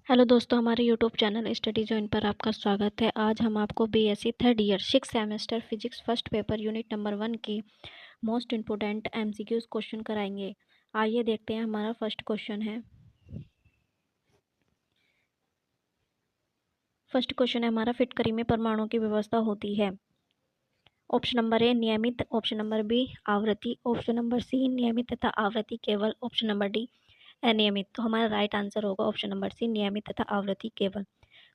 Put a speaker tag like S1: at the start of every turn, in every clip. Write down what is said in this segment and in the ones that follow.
S1: Hello दोस्तों, हमारे YouTube channel study join पर आपका स्वागत है। आज हम आपको BSc third year 6 semester physics first paper unit number 1 की मोस्ट इम्पोर्टेंट एमसीक्यूज क्वेश्चन कराएंगे। आइए देखते हैं। हमारा फर्स्ट क्वेश्चन है हमारा, फिटकरी में परमाणुओं की व्यवस्था होती है। ऑप्शन नंबर ए नियमित, ऑप्शन नंबर बी आवृत्ति, ऑप्शन नंबर सी नियमित तथा आवृत्ति केवल, ऑप्शन नंबर डी अनियमित। तो हमारा राइट आंसर होगा ऑप्शन नंबर सी नियमित तथा आवृत्ति केवल।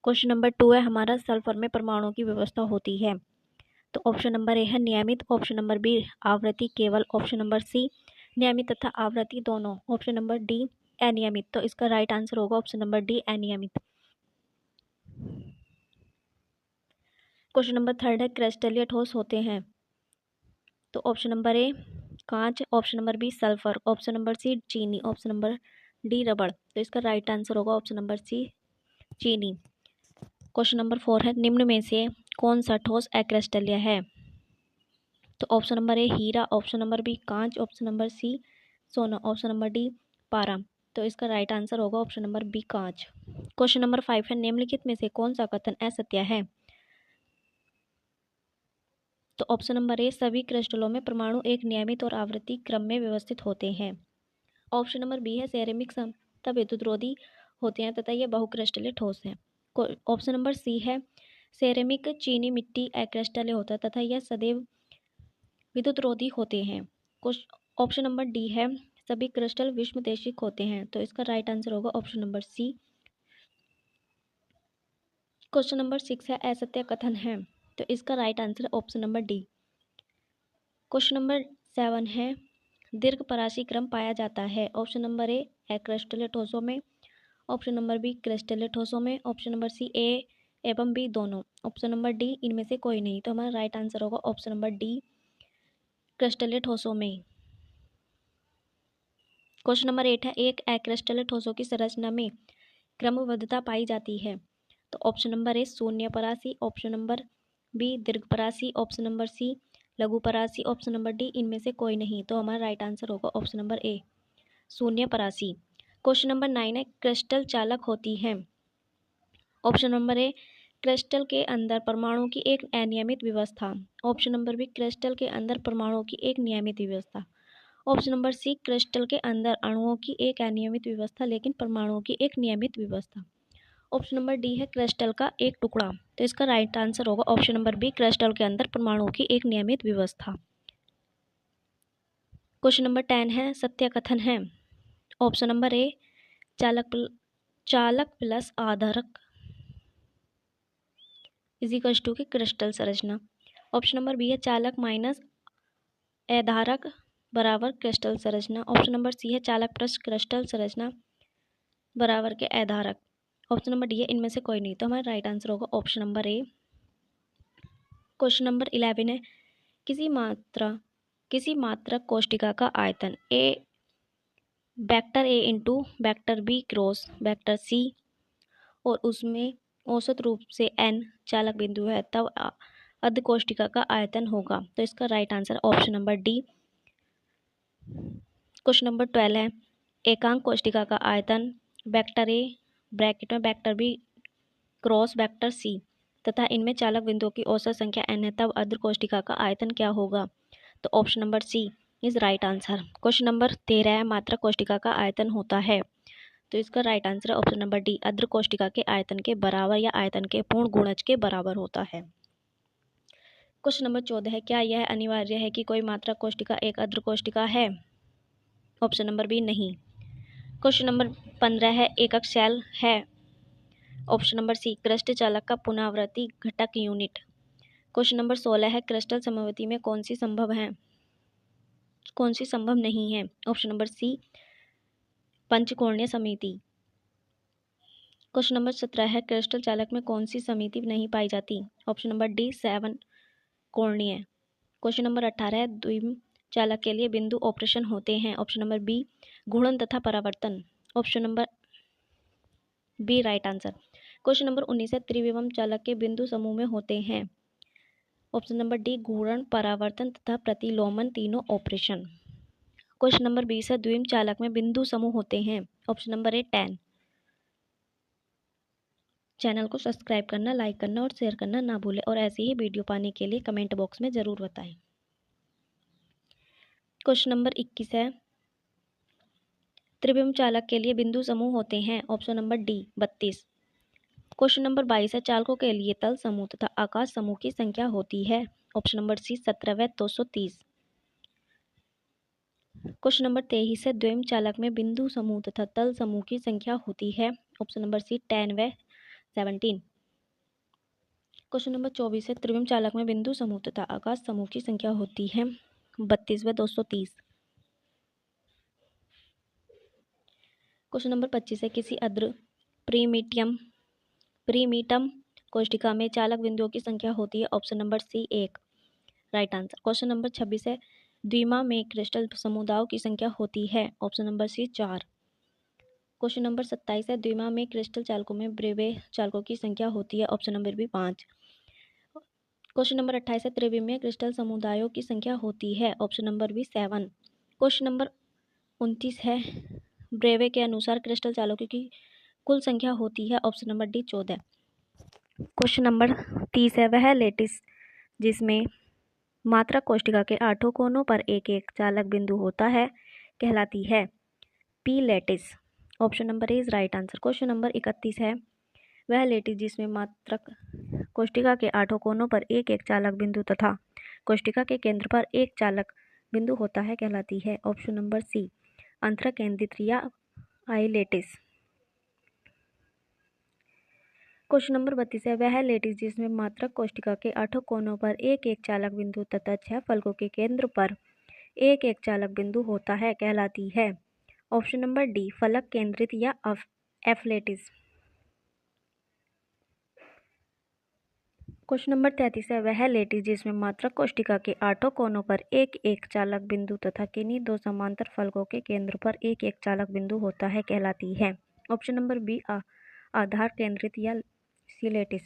S1: क्वेश्चन नंबर 2 है हमारा, सल्फर में परमाणुओं की व्यवस्था होती है। तो ऑप्शन नंबर ए है नियमित, ऑप्शन नंबर बी आवृत्ति केवल, ऑप्शन नंबर सी नियमित तथा आवृत्ति दोनों, ऑप्शन नंबर डी अनियमित। तो इसका राइट आंसर होगा ऑप्शन नंबर डी अनियमित। क्वेश्चन नंबर 3 है, क्रिस्टलीय ठोस होते हैं। तो ऑप्शन नंबर ए कांच, option number B sulphur, option number C चीनी, ऑप्शन नंबर डी रबड़। तो इसका राइट आंसर होगा ऑप्शन नंबर सी चीनी। क्वेश्चन नंबर 4 है, निम्न में से कौन सा ठोस अक्रिस्टलीय है। तो ऑप्शन नंबर ए हीरा, ऑप्शन नंबर बी कांच, ऑप्शन नंबर सी सोना, ऑप्शन नंबर डी पारा। तो इसका राइट आंसर होगा ऑप्शन नंबर बी कांच। क्वेश्चन नंबर 5 है, निम्नलिखित में से कौन सा कथन असत्य है। तो ऑप्शन नंबर ए सभी क्रिस्टलों में परमाणु एक नियमित और आवृत्ति क्रम में व्यवस्थित होते हैं। ऑप्शन नंबर बी है सिरेमिक समता विद्युतरोधी होते हैं तथा यह बहुक्रिस्टलीय ठोस है। ऑप्शन नंबर सी है सिरेमिक चीनी मिट्टी अक्रिस्टलीय होता है तथा यह सदैव विद्युतरोधी होते हैं। ऑप्शन नंबर डी है सभी क्रिस्टल विषमदेशिक होते हैं। तो इसका राइट आंसर होगा option number C. Question number 6 है, असत्य कथन है। तो इसका right answer option number D. Question number 7 है, दीर्घ परासी क्रम पाया जाता है। ऑप्शन नंबर ए अक्रिस्टलीय ठोसों में, ऑप्शन नंबर बी क्रिस्टलीय ठोसों में, ऑप्शन नंबर सी ए एवं बी दोनों, ऑप्शन नंबर डी इनमें से कोई नहीं। तो हमारा राइट आंसर होगा ऑप्शन नंबर डी क्रिस्टलीय ठोसों में। क्वेश्चन नंबर 8 है, एक अक्रिस्टलीय ठोसों की संरचना में क्रमबद्धता पाई जाती है। तो ऑप्शन नंबर ए शून्य परासी, ऑप्शन नंबर बी दीर्घ परासी, ऑप्शन नंबर सी लघु परासी, ऑप्शन नंबर डी इनमें से कोई नहीं। तो हमारा राइट आंसर होगा ऑप्शन नंबर ए शून्य परासी। क्वेश्चन नंबर 9 है, क्रिस्टल चालक होती है। ऑप्शन नंबर ए क्रिस्टल के अंदर परमाणु की एक अनियमित व्यवस्था, ऑप्शन नंबर बी क्रिस्टल के अंदर परमाणुओं की एक नियमित व्यवस्था, ऑप्शन नंबर सी क्रिस्टल के अंदर अणुओं की एक अनियमित व्यवस्था लेकिन परमाणुओं की एक नियमित व्यवस्था, ऑप्शन नंबर डी है क्रिस्टल का एक टुकड़ा। तो इसका राइट आंसर होगा ऑप्शन नंबर बी क्रिस्टल के अंदर परमाणुओं की एक नियमित व्यवस्था। क्वेश्चन नंबर 10 है, सत्य कथन है। ऑप्शन नंबर ए चालक प्लस आधारक इजिकल्स टू की क्रिस्टल संरचना, ऑप्शन नंबर बी है चालक माइनस आधारक बराबर क्रिस्टल संरचना, ऑप्शन नंबर सी है चालक प्लस क्रिस्टल संरचना बराबर के आधारक, ऑप्शन नंबर डी है इनमें से कोई नहीं। तो हमारा राइट आंसर होगा option number A. Question number 11 है, किसी मात्रक कोष्टिका का आयतन A vector A into vector B cross vector C और उसमें औसत रूप से n चालक बिंदु है तब अर्ध कोष्टिका का आयतन होगा। तो इसका right answer option number D. Question number 12 है, एकांक कोष्टिका का आयतन वेक्टर ए ब्रैकेट में vector B cross vector C तथा इनमें चालक बिंदुओं की औसत संख्या n है तब अर्ध कोष्टिका का आयतन क्या होगा। तो option number C is right answer. Question number 13 है, मात्रक कोष्टिका का आयतन होता है। तो इसका राइट आंसर है ऑप्शन नंबर डी, अर्ध कोष्टिका के आयतन के बराबर या आयतन के पूर्ण गुणज के बराबर होता है। क्वेश्चन नंबर 14 है, क्या यह अनिवार्य है कि कोई मात्रक कोष्टिका एक अर्ध कोष्टिका है। ऑप्शन नंबर बी नहीं। क्वेश्चन नंबर 15 है, एकक शेल है। ऑप्शन नंबर सी क्रिस्टल चालक का पुनरावृत्ति घटक यूनिट। क्वेश्चन नंबर 16 है, क्रिस्टल समवर्ती में कौन सी संभव नहीं है। ऑप्शन नंबर सी पंचकोणीय समिति। क्वेश्चन नंबर 17 है, क्रिस्टल चालक में कौन सी समिति नहीं पाई जाती। ऑप्शन नंबर डी 7 कोणीय। क्वेश्चन नंबर 18 है, द्विम चालक के लिए बिंदु ऑपरेशन होते हैं। ऑप्शन नंबर बी घूर्णन तथा परावर्तन, option number B right answer. Question number 19 है, त्रिविम चालक के बिंदु समूह में होते हैं। ऑप्शन नंबर डी घूर्णन परावर्तन तथा प्रतिलोमन तीनों ऑपरेशन। क्वेश्चन नंबर 20 है, द्विम चालक में बिंदु समूह होते हैं। ऑप्शन नंबर ए 10। चैनल को सब्सक्राइब करना, लाइक करना और शेयर करना ना भूलें और ऐसे ही वीडियो पाने के लिए कमेंट बॉक्स में ज़रूर बताएं। क्वेश्चन नंबर 21 है, त्रिविम चालक के लिए बिंदु समूह होते हैं। Option number D 32। Question number 22 है, चालकों के लिए तल समूह तथा आकाश समूह की संख्या होती है। ऑप्शन नंबर सी 17 व 230। क्वेश्चन नंबर 23 है, द्विम चालक में बिंदु समूह तथा तल समूह की संख्या होती है। ऑप्शन नंबर सी 10 व 17। क्वेश्चन नंबर 24 है, त्रिविम चालक में बिंदु समूह तथा आकाश समूह की संख्या होती है 32 व 230। क्वेश्चन नंबर 25 है, किसी अद्र प्रीमीटम कोष्टिका में चालक बिंदुओं की संख्या होती है। Option number C 1 right answer. Question number 26 है, द्विमा में क्रिस्टल समुदायों की संख्या होती है। Option number C 4। Question number 27 है, द्विमा में क्रिस्टल चालकों में ब्रेवे चालकों की संख्या होती है। Option number B 5। Question number 28 है, त्रिविमीय क्रिस्टल समुदायों की संख्या होती है। Option number B 7। Question number 29 है, ब्रेवे के अनुसार क्रिस्टल चालकों की कुल संख्या होती है। Option number D 14। Question number 30 है, वह लेटिस जिसमें मात्रक कोष्टिका के 8 कोनों पर एक एक चालक बिंदु होता है कहलाती है। P lattice. Option number A is right answer. Question number 31 है, वह लेटिस जिसमें मात्रक कोष्टिका के 8 कोनों पर एक एक चालक बिंदु तथा कोष्टिका के केंद्र पर एक चालक बिंदु होता है कहलाती है। ऑप्शन नंबर सी अंतर केंद्रित या आई लेटिस। क्वेश्चन नंबर 32 है, वह लेटिस जिसमें मात्रक कोष्टिका के 8 कोनों पर एक एक चालक बिंदु तथा 6 फलकों के केंद्र पर एक एक चालक बिंदु होता है कहलाती है। ऑप्शन नंबर डी फलक केंद्रित या एफ लेटिस। क्वेश्चन नंबर 33 है, वह लेटिस जिसमें मात्रक कोष्टिका के 8 कोनों पर एक एक चालक बिंदु तथा किन्हीं दो समांतर फलकों के केंद्र पर एक एक चालक बिंदु होता है कहलाती है। ऑप्शन नंबर बी आधार केंद्रित या सी लेटिस।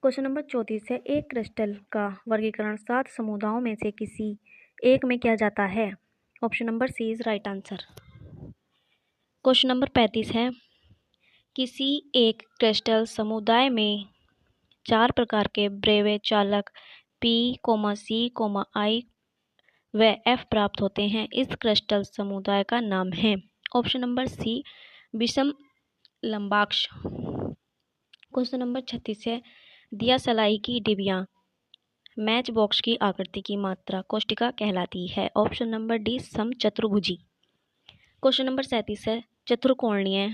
S1: क्वेश्चन नंबर 34 है, एक क्रिस्टल का वर्गीकरण 7 समुदायों में से किसी एक में किया जाता है। Option number C is right answer. Question number 35 है, किसी एक क्रिस्टल समुदाय में 4 प्रकार के ब्रेवे चालक P, C, I व F प्राप्त होते हैं। इस क्रिस्टल समुदाय का नाम है। ऑप्शन नंबर सी विषम लंबाक्ष। क्वेश्चन नंबर 36 है, दिया सलाई की डिबिया मैच बॉक्स की आकृति की मात्रा कोष्टिका कहलाती है। ऑप्शन नंबर डी समचतुर्भुजी। क्वेश्चन नंबर 37 है, चतुर्कोणीय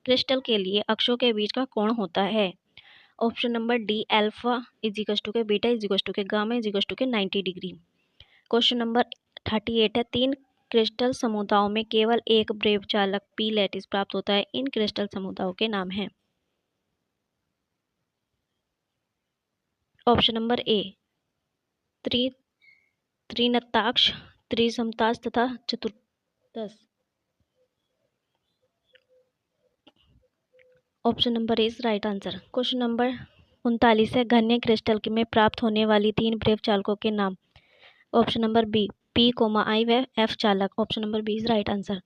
S1: क्रिस्टल के लिए अक्षों के बीच का कोण होता है। ऑप्शन नंबर डी अल्फा इजिकस्टू के बीटा इजिकस्टू के गामा इजिकस्टू के 90 डिग्री। क्वेश्चन नंबर 38 है, 3 क्रिस्टल समुदायों में केवल एक ब्रेव चालक पी लैटिस प्राप्त होता है। इन क्रिस्टल समुदायों के नाम हैं। ऑप्शन नंबर ए त्रिनत्ताक्ष, त्रिसमताज तथा चतुर्थस। Option number is right answer. Question number 39 है, घन्य क्रिस्टल में प्राप्त होने वाली 3 ब्रेव चालकों के नाम। Option number B P, I व F चालक। Option number B is right answer.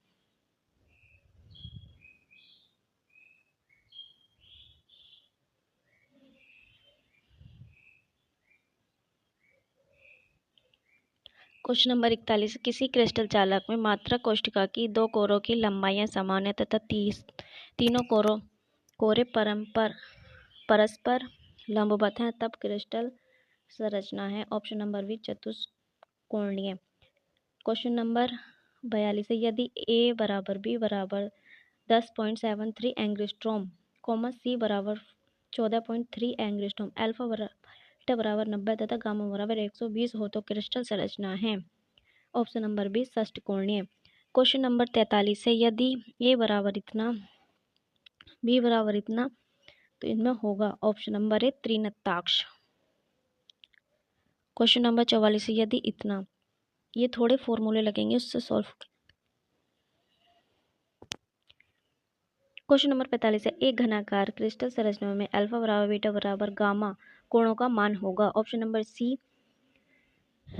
S1: Question number 41, किसी क्रिस्टल चालक में मात्रक कोष्टिका की 2 कोरों की लंबाइयां समान है तथा तीनों कोरे परस्पर लंबवत हैं, तब क्रिस्टल संरचना है। ऑप्शन नंबर बी चतुष्कोणीय। क्वेश्चन नंबर 42 है, यदि A बराबर B बराबर 10.73 एंगस्ट्रॉम, C बराबर 14.3 एंगस्ट्रॉम, अल्फा बराबर 90 तथा गामा बराबर 120 हो तो क्रिस्टल संरचना है। ऑप्शन नंबर बी षष्टकोणीय। क्वेश्चन नंबर 43 है, यदि A बराबर इतना B बराबर इतना तो इनमें होगा। ऑप्शन नंबर ए त्रिनत्ताक्ष। क्वेश्चन नंबर 44 है, यदि इतना, ये थोड़े फॉर्मूले लगेंगे उससे सॉल्व। क्वेश्चन नंबर 45 है, एक घनाकार क्रिस्टल संरचना में अल्फा बराबर बीटा बराबर गामा कोणों का मान होगा। Option number C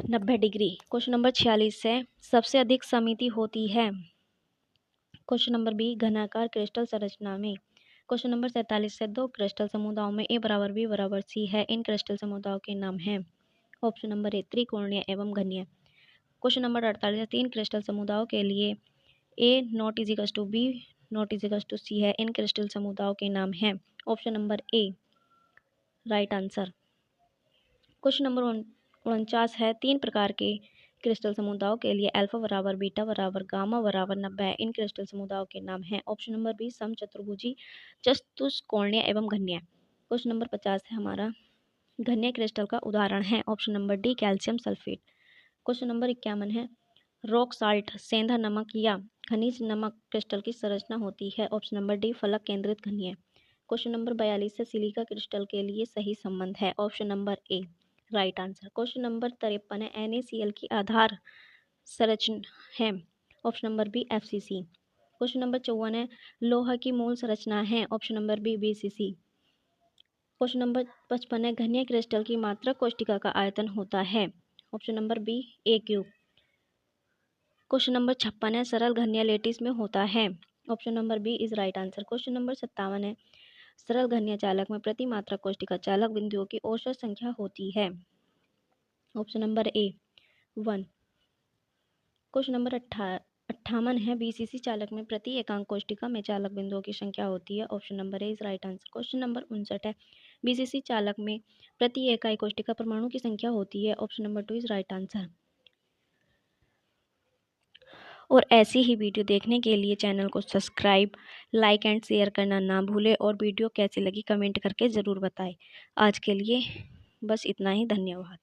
S1: 90 degree. Question number 46 है, सबसे अधिक समिति होती है। क्वेश्चन नंबर बी घनाकार क्रिस्टल संरचना में क्वेश्चन नंबर 47 से 2 क्रिस्टल समुदायों में A बराबर B बराबर C है। इन क्रिस्टल समुदायों के नाम हैं। ऑप्शन नंबर ए त्रिकोणीय एवं घनीय। क्वेश्चन नंबर 48 से 3 क्रिस्टल समुदायों के लिए A not equals to B not equals to C है। इन क्रिस्टल समुदायों के नाम हैं। Option number A right answer. Question number 49 है 3 प्रकार के क्रिस्टल समुदायों के लिए अल्फा बराबर बीटा बराबर गामा बराबर 90 है। इन क्रिस्टल समुदायों के नाम हैं। ऑप्शन नंबर बी समचतुर्भुजी चतुष्कोणीय एवं घनीय। क्वेश्चन नंबर 50 है हमारा घनीय क्रिस्टल का उदाहरण है। Option number D calcium sulphate. Question number 51 है रॉक साल्ट सेंधा नमक या खनिज नमक क्रिस्टल की संरचना होती है। ऑप्शन नंबर डी फलक केंद्रित घनीय। क्वेश्चन नंबर 42 है सिलिका क्रिस्टल के लिए सही संबंध है। Option number A right answer. Question number 53 है NaCl की आधार संरचना है। Option number B FCC। Question number 54 है लोहा की मूल संरचना है। Option number B BCC। Question number 55 है घनीय क्रिस्टल की मात्रक कोष्टिका का आयतन होता है। Option number B A³ question number 56 है सरल घनीय लेटिस में होता है। Option number B is right answer. Question number 57 है सरल घनीय चालक में प्रति मात्रक कोष्टिका चालक बिंदुओं की औसत संख्या होती है। ऑप्शन नंबर ए 1। क्वेश्चन नंबर 58 है BCC चालक में प्रति एकांक कोष्टिका में चालक बिंदुओं की संख्या होती है। Option number A is right answer. Question number 59 है BCC चालक में प्रति इकाई कोष्टिका परमाणु की संख्या होती है। Option number 2 is right answer. और ऐसी ही वीडियो देखने के लिए चैनल को सब्सक्राइब लाइक एंड शेयर करना ना भूलें और वीडियो कैसी लगी कमेंट करके ज़रूर बताएं। आज के लिए बस इतना ही। धन्यवाद।